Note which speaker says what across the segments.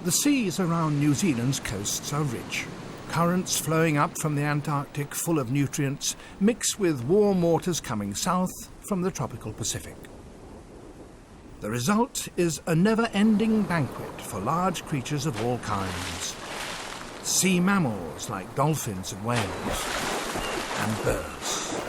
Speaker 1: The seas around New Zealand's coasts are rich. Currents flowing up from the Antarctic full of nutrients mix with warm waters coming south from the tropical Pacific. The result is a never-ending banquet for large creatures of all kinds. Sea mammals like dolphins and whales, and birds.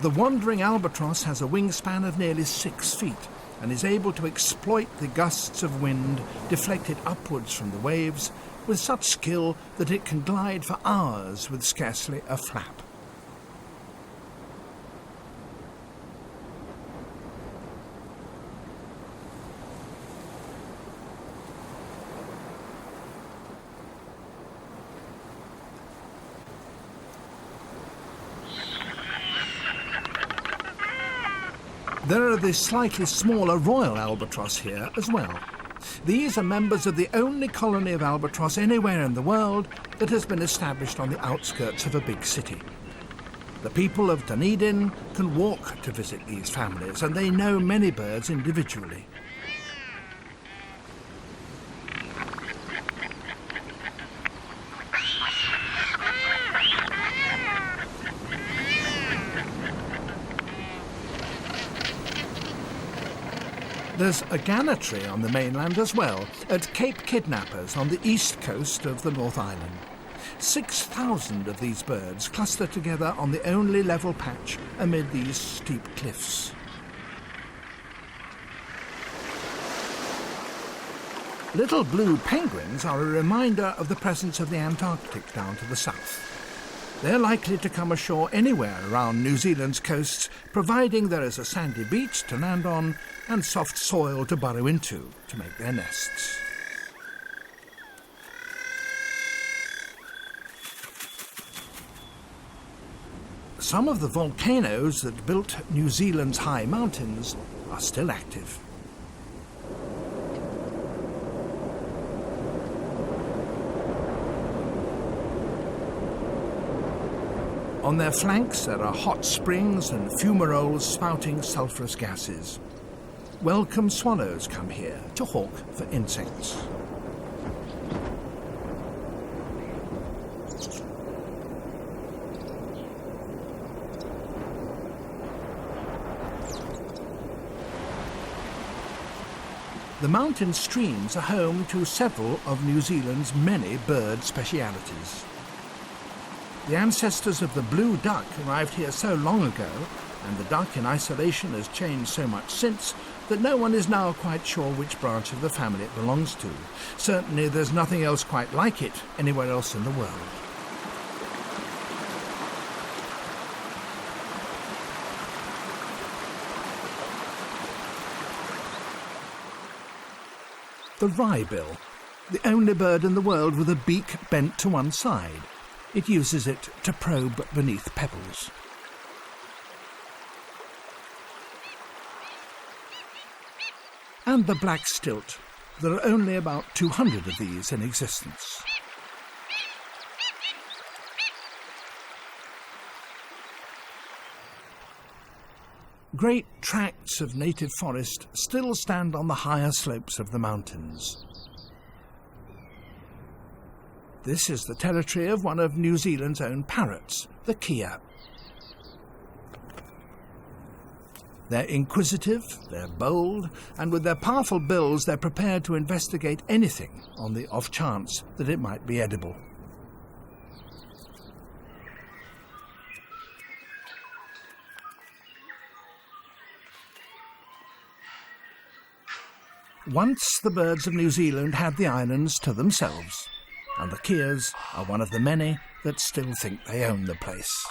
Speaker 1: The wandering albatross has a wingspan of nearly 6 feet and is able to exploit the gusts of wind deflected upwards from the waves with such skill that it can glide for hours with scarcely a flap. There are the slightly smaller royal albatross here as well. These are members of the only colony of albatross anywhere in the world that has been established on the outskirts of a big city. The people of Dunedin can walk to visit these families, and they know many birds individually. There's a ganetry on the mainland as well, at Cape Kidnappers on the east coast of the North Island. 6,000 of these birds cluster together on the only level patch amid these steep cliffs. Little blue penguins are a reminder of the presence of the Antarctic down to the south. They're likely to come ashore anywhere around New Zealand's coasts, providing there is a sandy beach to land on and soft soil to burrow into to make their nests. Some of the volcanoes that built New Zealand's high mountains are still active. On their flanks there are hot springs and fumaroles spouting sulphurous gases. Welcome swallows come here to hawk for insects. The mountain streams are home to several of New Zealand's many bird specialities. The ancestors of the blue duck arrived here so long ago, and the duck in isolation has changed so much since, that no one is now quite sure which branch of the family it belongs to. Certainly there's nothing else quite like it anywhere else in the world. The wrybill, the only bird in the world with a beak bent to one side. It uses it to probe beneath pebbles. And the black stilt. There are only about 200 of these in existence. Great tracts of native forest still stand on the higher slopes of the mountains. This is the territory of one of New Zealand's own parrots, the kea. They're inquisitive, they're bold, and with their powerful bills they're prepared to investigate anything on the off chance that it might be edible. Once the birds of New Zealand had the islands to themselves, and the keas are one of the many that still think they own the place.